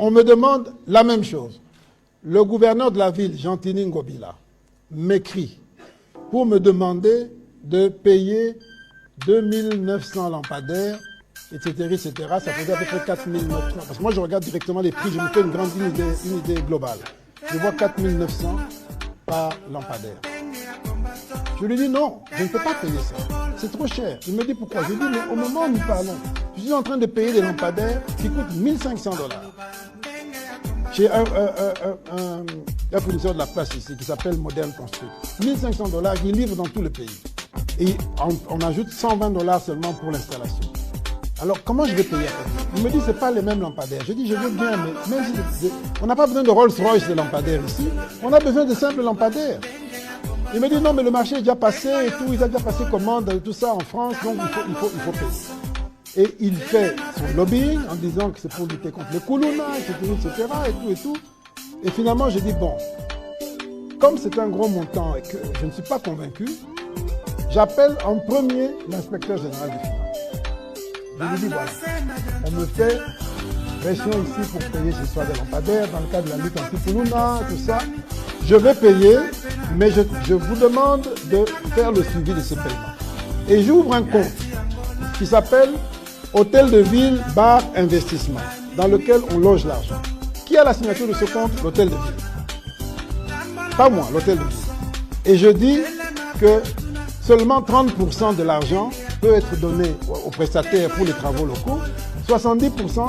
on me demande la même chose. Le gouverneur de la ville, Gentini Ngobila, m'écrit pour me demander de payer 2900 lampadaires, etc., etc. Ça faisait à peu près 4900. Parce que moi, je regarde directement les prix, je me fais une idée globale. Je vois 4900 par lampadaire. Je lui dis non, je ne peux pas payer ça. C'est trop cher. Il me dit pourquoi. Je lui dis, mais au moment où nous parlons, je suis en train de payer des lampadaires qui coûtent $1500. J'ai un fournisseur de la place ici qui s'appelle Modern Construct. $1500 qui livre dans tout le pays. Et on ajoute $120 seulement pour l'installation. Alors comment je vais payer? Il me dit c'est pas les mêmes lampadaires. Je dis je veux bien, mais même si on n'a pas besoin de Rolls-Royce de lampadaires ici, on a besoin de simples lampadaires. Il me dit non mais le marché est déjà passé et tout, il a déjà passé commande et tout ça en France, donc il faut payer. Et il fait son lobbying en disant que c'est pour lutter contre les Koulouna, etc. et tout. Et finalement j'ai dit bon, comme c'est un gros montant et que je ne suis pas convaincu, j'appelle en premier l'inspecteur général des finances. Je lui dis voilà, on me fait pression ici pour payer ce soir des lampadaires dans le cadre de la lutte anti-Koulouna, tout ça. Je vais payer, mais je vous demande de faire le suivi de ce paiement. Et j'ouvre un compte qui s'appelle Hôtel de Ville Bar Investissement, dans lequel on loge l'argent. Qui a la signature de ce compte? L'Hôtel de Ville. Pas moi, l'Hôtel de Ville. Et je dis que seulement 30% de l'argent peut être donné aux prestataires pour les travaux locaux. 70%,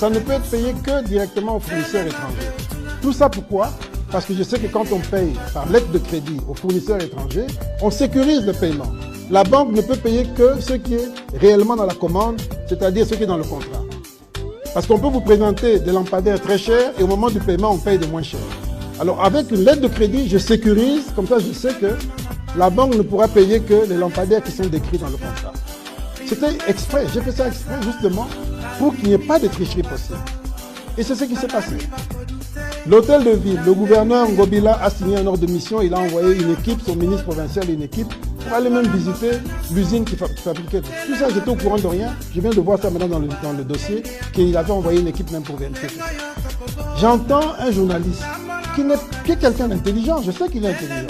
ça ne peut être payé que directement aux fournisseurs étrangers. Tout ça pourquoi? Parce que je sais que quand on paye par lettre de crédit aux fournisseurs étrangers, on sécurise le paiement. La banque ne peut payer que ce qui est réellement dans la commande, c'est-à-dire ce qui est dans le contrat. Parce qu'on peut vous présenter des lampadaires très chers et au moment du paiement, on paye de moins cher. Alors avec une lettre de crédit, je sécurise, comme ça je sais que la banque ne pourra payer que les lampadaires qui sont décrits dans le contrat. C'était exprès, j'ai fait ça exprès justement pour qu'il n'y ait pas de tricherie possible. Et c'est ce qui s'est passé. L'hôtel de ville, le gouverneur Ngobila a signé un ordre de mission, il a envoyé une équipe, son ministre provincial et une équipe, pour aller même visiter l'usine qui fabriquait tout ça. J'étais au courant de rien, je viens de voir ça maintenant dans le dossier, qu'il avait envoyé une équipe même pour vérifier tout ça. J'entends un journaliste qui est quelqu'un d'intelligent, je sais qu'il est intelligent,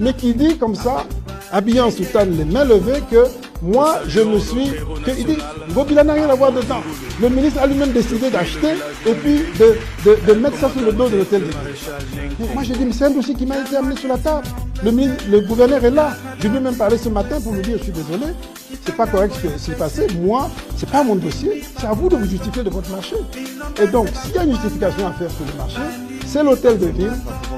mais qui dit comme ça, habillé en soutane, les mains levées, que moi, je me suis... Il dit, Ngobila n'a rien à voir dedans. Le ministre a lui-même décidé d'acheter et puis de mettre ça sur le dos de l'hôtel de ville. Moi, j'ai dit, mais c'est un dossier qui m'a été amené sur la table. Le gouverneur est là. Je lui ai même parlé ce matin pour lui dire, je suis désolé, c'est pas correct ce qui s'est passé. Moi, c'est pas mon dossier. C'est à vous de vous justifier de votre marché. Et donc, s'il y a une justification à faire sur le marché, c'est l'hôtel de ville.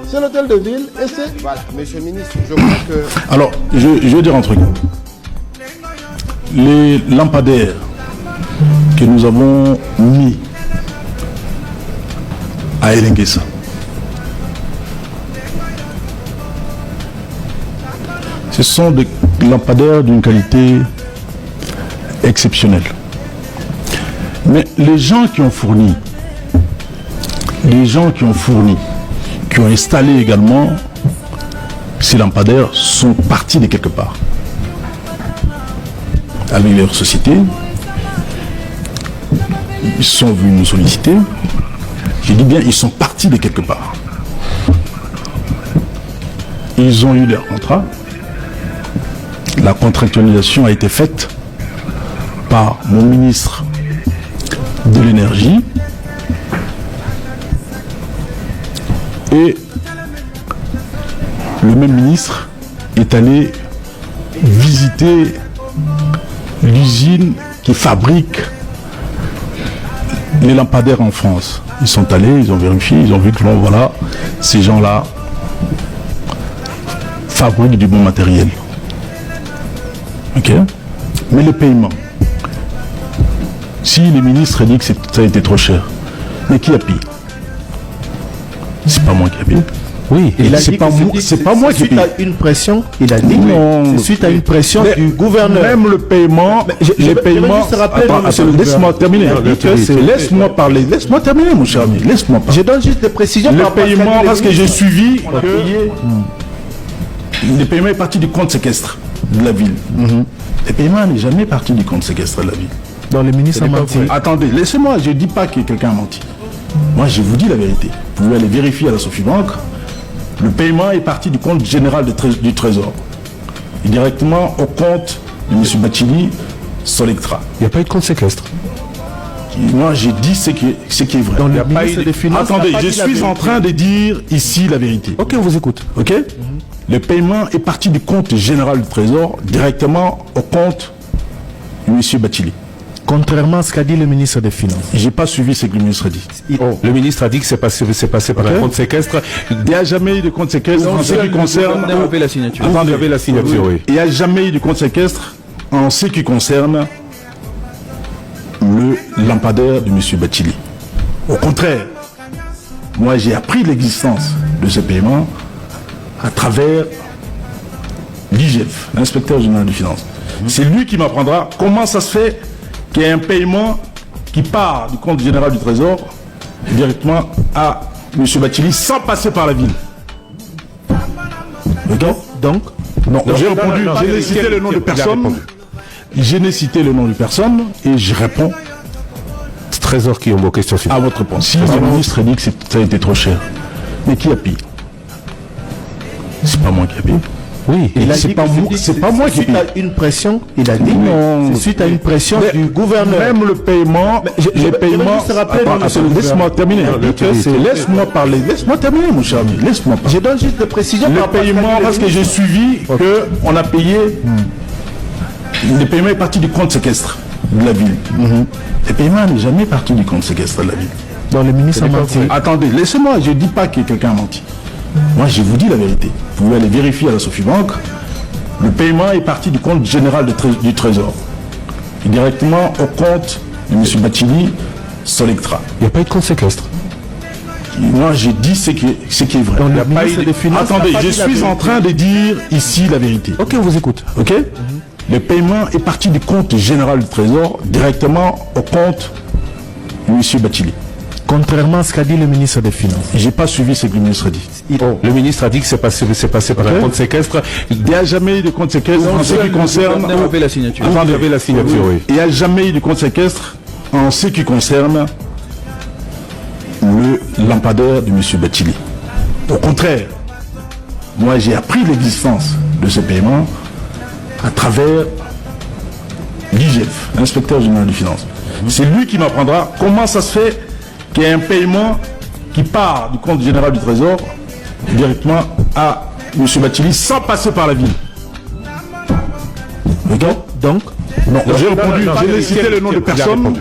C'est l'hôtel de ville et c'est... Voilà, monsieur le ministre, je crois que... Alors, je veux dire un truc. Les lampadaires que nous avons mis à Elenguessa, ce sont des lampadaires d'une qualité exceptionnelle. Mais les gens qui ont fourni, qui ont installé également ces lampadaires sont partis de quelque part. Avec leur société, ils sont venus nous solliciter. Je dis bien, ils sont partis de quelque part. Ils ont eu leur contrat. La contractualisation a été faite par mon ministre de l'énergie et le même ministre est allé visiter l'usine qui fabrique les lampadaires en France. Ils sont allés, ils ont vérifié, ils ont vu que bon, voilà, ces gens-là fabriquent du bon matériel. Ok? Mais le paiement, si les ministres disent que ça a été trop cher, mais qui a payé? C'est pas moi qui a payé. Oui, il a dit c'est pas moi qui paye. Suite à une pression, il a dit c'est suite à une pression du gouverneur. Même le paiement, les paiements. Laisse-moi terminer. Laisse-moi parler. Laisse-moi terminer, mon cher ami. Laisse-moi parler. Je donne juste des précisions. Le paiement, parce que j'ai suivi que le paiement est parti du compte séquestre de la ville. Le paiement n'est jamais parti du compte séquestre de la ville. Dans les ministres ont menti. Attendez, laissez-moi, je ne dis pas que quelqu'un a menti. Moi, je vous dis la vérité. Vous pouvez aller vérifier à la Sofibank. Le paiement est parti du compte général du Trésor. Et directement au compte de M. Bathily Solectra. Il n'y a pas eu de compte séquestre. Moi, j'ai dit ce qui est vrai. Dans le ministre des Finances, attendez, je suis en train de dire ici la vérité. Ok, on vous écoute. Ok. Le paiement est parti du compte général du Trésor directement au compte de M. Bathily. Contrairement à ce qu'a dit le ministre des Finances. J'ai pas suivi ce que le ministre a dit. Le ministre a dit que c'est passé par un compte séquestre. Il n'y a jamais eu de compte séquestre en ce qui concerne... Attendez, il y avait la signature, oui. Il n'y a jamais eu de compte séquestre en ce qui concerne le lampadaire de M. Bathily. Au contraire, moi j'ai appris l'existence de ce paiement à travers l'IGF, l'inspecteur général des finances. C'est lui qui m'apprendra comment ça se fait qu'il y ait un paiement qui part du compte général du Trésor directement à M. Bathily sans passer par la ville. Donc, j'ai répondu, je n'ai cité le nom de personne. Je n'ai cité le nom de personne et je réponds. Trésor qui ont vos questions à votre réponse. Si le ministre dit que ça a été trop cher, mais qui a payé? C'est pas moi qui a payé. Oui, c'est pas moi qui paye. Suite à une pression, il a dit non. C'est suite à une pression du gouverneur. Même le paiement, les paiements. Laisse-moi terminer. Laisse-moi parler. Laisse-moi terminer, mon cher ami. Laisse-moi parler. Je donne juste des précisions. Le paiement, parce que j'ai suivi qu'on a payé. Le paiement est parti du compte séquestre de la ville. Le paiement n'est jamais parti du compte séquestre de la ville. Dans le ministre a menti. Attendez, laissez-moi, je ne dis pas que quelqu'un a menti. Moi, je vous dis la vérité. Vous pouvez aller vérifier à la Sofibank. Le paiement est parti du compte général du Trésor. Et directement au compte de M. Bathily Solectra. Il n'y a pas eu de compte séquestre. Moi, j'ai dit ce qui est vrai. Dans le ministre des Finances, attendez, je suis en train de dire ici la vérité. Ok, on vous écoute. Ok. Le paiement est parti du compte général du Trésor directement au compte de M. Bathily. Contrairement à ce qu'a dit le ministre des Finances. J'ai pas suivi ce que le ministre a dit. Le ministre a dit que c'est passé par un compte séquestre. Il n'y a jamais eu de compte séquestre en ce qui concerne... Il y avait la signature. Attendez, il y avait la signature, oui. Il n'y a jamais eu de compte séquestre en ce qui concerne le lampadaire de M. Bathily. Au contraire, moi j'ai appris l'existence de ce paiement à travers l'IGF, l'inspecteur général des finances. C'est lui qui m'apprendra comment ça se fait qu'il y ait un paiement qui part du compte général du Trésor directement à M. Bathily sans passer par la ville. Donc, j'ai répondu, je n'ai cité le nom de personne.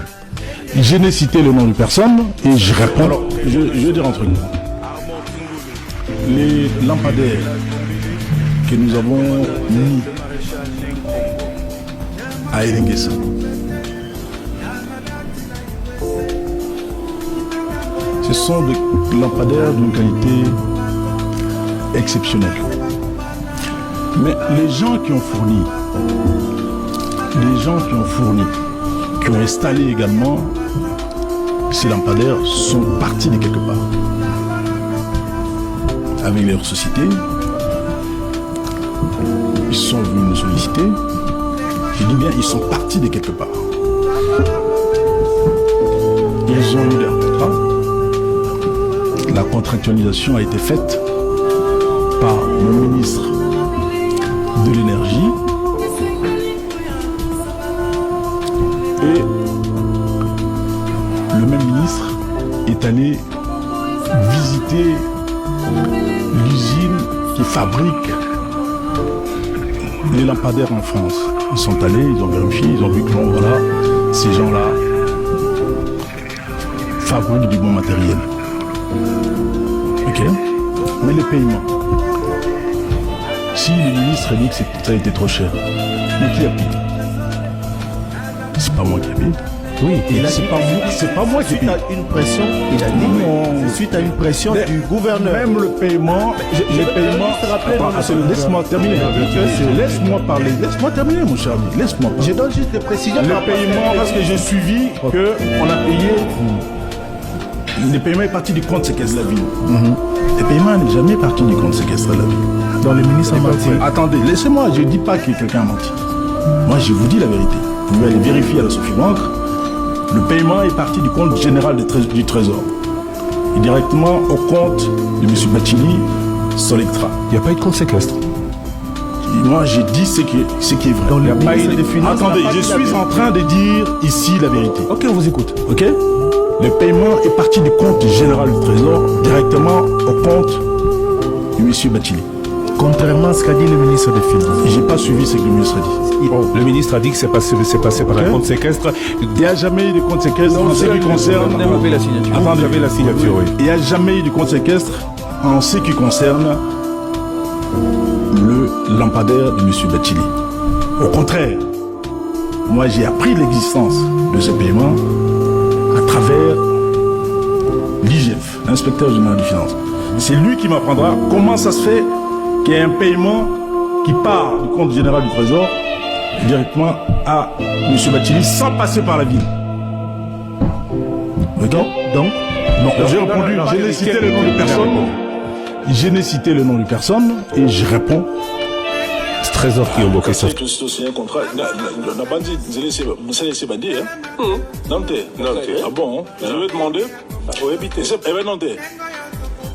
Je n'ai cité le nom de personne et je réponds. Alors, je vais dire un truc. Les lampadaires que nous avons mis à Elenguessa, ce sont des lampadaires d'une qualité exceptionnelle. Mais les gens qui ont fourni, qui ont installé également ces lampadaires sont partis de quelque part. Avec leur société, ils sont venus nous solliciter. Je dis bien, ils sont partis de quelque part. Ils ont eu leur contrat. La contractualisation a été faite par le ministre de l'Énergie et le même ministre est allé visiter l'usine qui fabrique les lampadaires en France. Ils sont allés, ils ont vérifié, ils ont vu que bon, voilà, ces gens-là fabriquent du bon matériel. Ok. Mais le paiement, si le ministre dit que ça a été trop cher, mais qui a payé? C'est pas moi qui ai payé. Oui, c'est pas moi qui paye. Suite à une pression, il a dit c'est suite à une pression du gouverneur. Même le paiement, laisse-moi terminer. Laisse-moi parler. Laisse-moi terminer, mon cher ami. Laisse-moi parler. Je donne juste des précisions. Le paiement, parce que j'ai suivi qu'on a payé. Le paiement est parti du compte séquestre de la ville. Le paiement n'est jamais parti du compte séquestre de la ville. Dans le ministre a menti. Attendez, laissez-moi, je ne dis pas que quelqu'un a menti. Moi, je vous dis la vérité. Vous pouvez aller vérifier à la Sofibank. Le paiement est parti du compte général du Trésor. directement au compte de M. Bachili, Solectra. Il n'y a pas eu de compte séquestre. Moi, j'ai dit ce qui est vrai. Donc, Il y a pas eu des Finances Attendez, n'a pas je dit la suis vérité. en train de dire ici la vérité. Ok, on vous écoute. Ok? Le paiement est parti du compte général du Trésor directement au compte de M. Bachili. Contrairement à ce qu'a dit le ministre des Finances. J'ai pas suivi ce que le ministre a dit. Le ministre a dit que c'est passé par un compte séquestre. Il n'y a jamais eu de compte séquestre en ce qui concerne. Vous avez la signature. Attendez, Vous avez la signature, oui. Il n'y a jamais eu de compte séquestre en ce qui concerne le lampadaire de M. Bachili. Au contraire, moi j'ai appris l'existence de ce paiement à travers l'IGF, l'inspecteur général des finances. C'est lui qui m'apprendra comment ça se fait qu'il y ait un paiement qui part du compte général du Trésor directement à M. Bachili sans passer par la ville. Donc, j'ai répondu, je n'ai cité le nom de personne. Je n'ai cité le nom de personne et je réponds. C'est Trésor qui a bloqué ça. C'est un contrat. La bandit, c'est bandit, hein? Nantes. Ah bon? Je vais demander. Faut éviter. Eh ben, Nantes.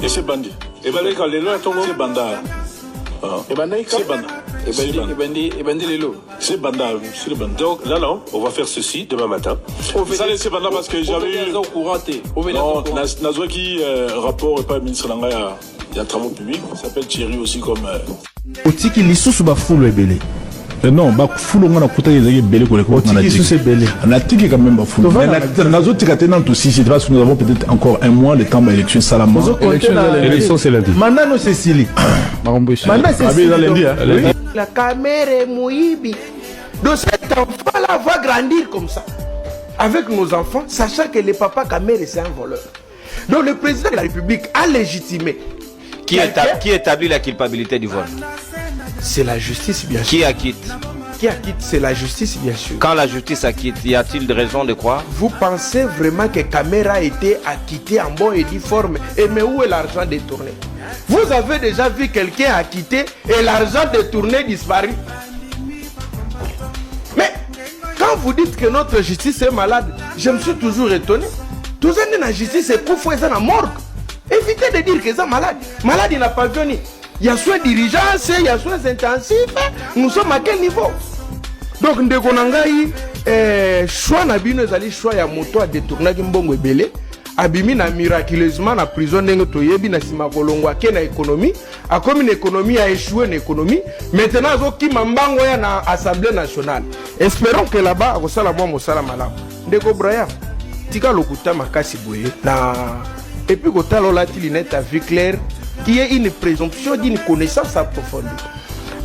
Et c'est bandit. Et ben, les gars, les lois, c'est banda. Et ben, c'est banda. Et bandit, les lots. C'est banda. C'est le banda. Donc, là, on va faire ceci demain matin. Ça, c'est banda parce que j'avais eu. Non, Nazo qui rapport et pas ministre Langaya. Il y a travaux publics, il s'appelle Thierry aussi comme... Otiki lisusu ba fulu ebele. Non, bah, foulon, on a coûté les belés pour les cours. Otiki lisusu ebele. On a tiqué quand même, bah, foulon. Mais la zone ticatennante aussi, c'est parce que nous avons peut-être encore un mois, le temps de l'élection Salama. L'élection, c'est lundi. Manano Cécilie. Manano Cécilie. La caméra est mouibi. Donc cet enfant-là va grandir comme ça. Avec nos enfants, sachant que le papa caméra c'est un voleur. Donc le président de la République a légitimé. Qui établit la culpabilité du vol? C'est la justice, bien sûr. Qui acquitte? Qui acquitte? C'est la justice, bien sûr. Quand la justice acquitte, y a-t-il de raison de croire? Vous pensez vraiment que Caméra a été acquitté en bon et due forme? Et mais où est l'argent détourné? Vous avez déjà vu quelqu'un acquitté et l'argent détourné disparu? Mais quand vous dites que notre justice est malade, je me suis toujours étonné. Tout ça, la justice est pour faire ça dans la morgue. Évitez de dire que c'est malade. Malade, il n'a pas venu. Il y a soins d'urgence, il y a soins intensifs. Nous sommes à quel niveau? Donc, nous avons choix na bino ezali choix ya moto a détourné mbongo ebele. Abimi na miraculeusement na prison ndenge toyebi na sima kolongwa ke na économie. A comme une économie a échoué une économie. Maintenant, azokima mbango ya na Assemblée nationale. Espérons que là-bas, akosala mwa mosala malamu. Ndeko Brian, tika lokuta makasi boye na et puis quand on a lunette à vue claire qui est une présomption d'une connaissance approfondie.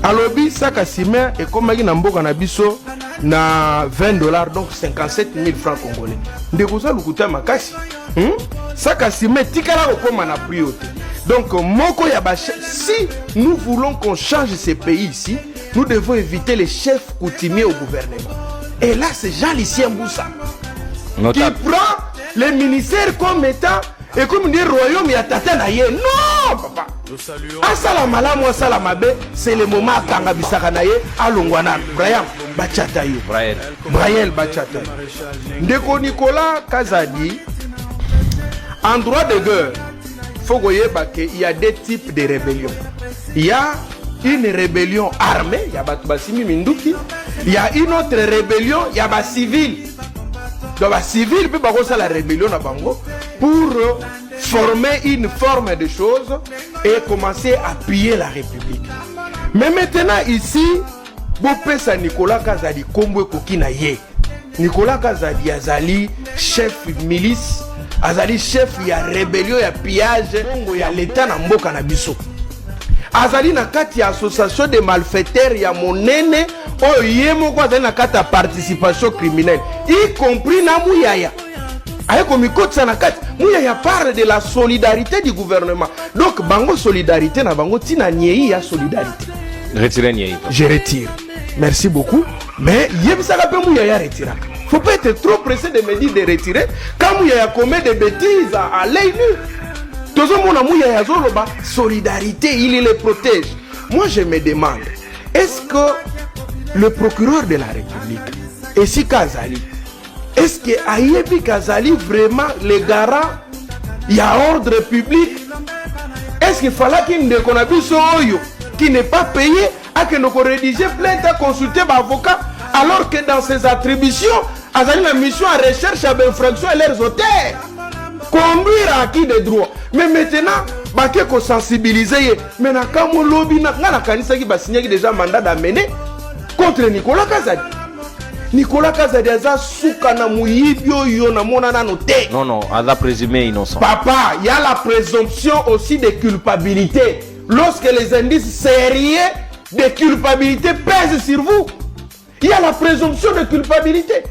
Alors bi saka ciment et comme il namboka na biso na $20 donc 57 000 francs congolais. Ndeko ça lukuta makasi. Saka ciment tikala okoma na priorité. Donc moko ya ba si nous voulons qu'on change ce pays ici, nous devons éviter les chefs coutumiers au gouvernement. Et là c'est Jean-Lucien Mboussa qui prend les ministères comme étant et comme dit royaume ya tata na ye. Non papa. Asala malamu asala mabe, c'est le moment kanga bisaka na ye alongwana. Brian bachata yo. Brian bachata. Ndeko Nicolas Kazadi en droit de guerre, faut que il y a deux types de rébellions. Il y a une rébellion armée, il y a Batubasimi Minduki. Il y a une autre rébellion, il y a civil. Donc les civils peuvent la rébellion à Bango pour former une forme de choses et commencer à piller la République. Mais maintenant ici, Bopesa Nicolas Kazadi Kombwe Kokina Ye. Nicolas Kazadi Azali chef milice, Azali chef ya rébellion ya pillage ya l'état na mboka na biso. Azali na kati ya association de malfaiteurs ya monene o yemo kwa azali na kati ya participation criminelle y compris na Mouyaya. Ayeko mikotsa na kati Mouyaya parle de la solidarité du gouvernement. Donc bango solidarité na bango tina nyei ya solidarité. Retirez nyei. Je retire. Merci beaucoup. Mais yebisaka pe Mouyaya retira. Faut pas être trop pressé de me dire de retirer quand Mouyaya commet des bêtises à l'œil nu. Solidarité, il les protège. Moi je me demande, est-ce que le procureur de la République, Essi Kazali, est-ce que Ayebi Kazali vraiment les garant il y a ordre public. Est-ce qu'il fallait qu'il ne connaisse qui n'est pas payé, à que nous rédiger plainte, à consulter l'avocat, alors que dans ses attributions, à la mission à recherche à l'infraction et leurs auteurs, conduire à acquis des droits. Mais maintenant, il faut sensibiliser. Maintenant, quand on lobby, on a signé déjà un mandat d'amener contre Nicolas Kazadi. Nicolas Kazadi a soukana mouyibio yona monana noté. Non, non, elle a présumé innocent. Papa, il y a la présomption aussi de culpabilité. Lorsque les indices sérieux de culpabilité pèsent sur vous, il y a la présomption de culpabilité.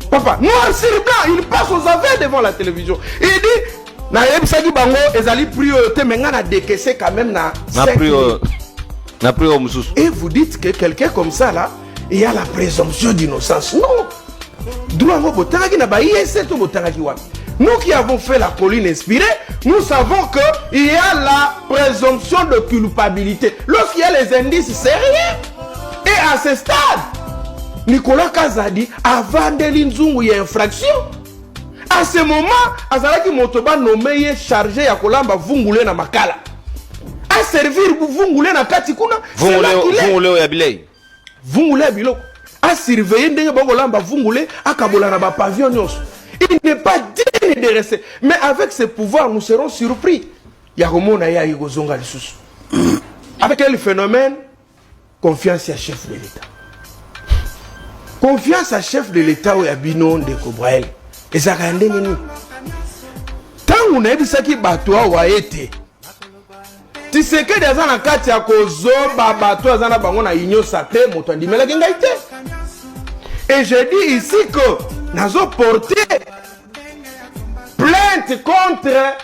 Papa, noir sur blanc, il passe aux aveux devant la télévision. Il dit, na yebisaki bango ezali priorité mais ngana décaissé quand même na et vous dites que quelqu'un comme ça là, il y a la présomption d'innocence. Non. Nous qui avons fait la colline inspirée, nous savons qu'il y a la présomption de culpabilité. Lorsqu'il y a les indices sérieux, et à ce stade, Nicolas Kazadi, avant de l'inzungu, il y a infraction. À ce moment, Azalaki Motoba nommé chargé à Kolamba Vungule na Makala. À servir Vungule na Katikuna. Vungule au Yabilei. Vungule Abilo. À surveiller Ndenge Bangolamba Vungule à Kabola na pavillon. Il n'est pas digne de rester. Mais avec ce pouvoir, nous serons surpris. Avec quel phénomène? Confiance à chef de l'État. Confiance à chef de l'État ou à Binon de Kobrael. Et ça a rendu nous. Tant qu'on a vu ça qui batoua ou a été. Tu sais que des gens en cas de cause batoua zana bango na union sacrée moto ndi mela gengaité. Et je dis ici que nous avons porté plainte contre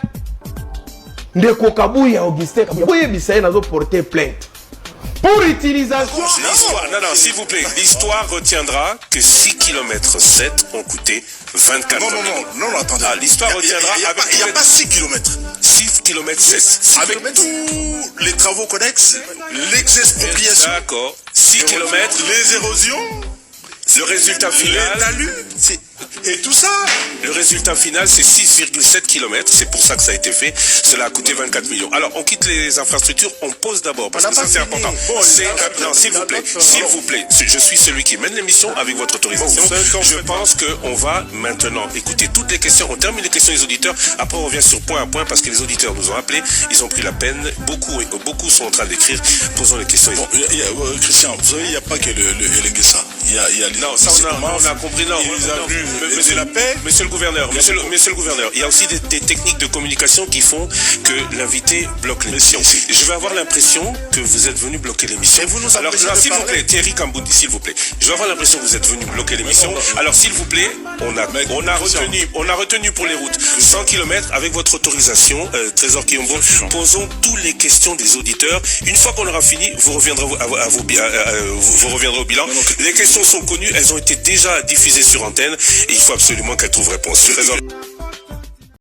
Ndeko Kabuya Augustin. Nous avons porté plainte pour utilisation. Non, s'il vous plaît, l'histoire retiendra que 6 km 7 ont coûté 24 millions. Non, attendez. L'histoire retiendra avec... Il n'y a pas 6 km. 6 km 7. Avec tous les travaux connexes, l'expropriation. D'accord. 6 km. Les érosions. Le résultat final, les talus, et tout ça. Le résultat final, c'est 6,7 km. C'est pour ça que ça a été fait. Cela a coûté 24 millions. Alors, on quitte les infrastructures. On pose d'abord, parce que ça, c'est important. Non, s'il vous plaît. S'il vous plaît. Je suis celui qui mène l'émission avec votre autorisation. Je pense qu'on va maintenant écouter toutes les questions. On termine les questions des auditeurs. Après, on revient sur point à point parce que les auditeurs nous ont appelés. Ils ont pris la peine. Beaucoup sont en train d'écrire. Posons les questions. Bon, Christian, vous savez, il n'y a pas que le Guessa. Il y a non, ça on a compris. Non, monsieur la paix. Monsieur le gouverneur, il y a aussi des techniques de communication qui font que l'invité bloque l'émission. Je vais avoir l'impression que vous êtes venu bloquer l'émission. Alors, s'il vous plaît, Thierry Kamboudi, s'il vous plaît. Je vais avoir l'impression que vous êtes venu bloquer l'émission. Alors, s'il vous plaît, on a retenu pour les routes 100 km avec votre autorisation, Trésor Kiyombo. Posons toutes les questions des auditeurs. Une fois qu'on aura fini, vous reviendrez au bilan. Les questions sont connues, elles ont été déjà diffusées sur antenne et il faut absolument qu'elles trouvent réponse. Trésor.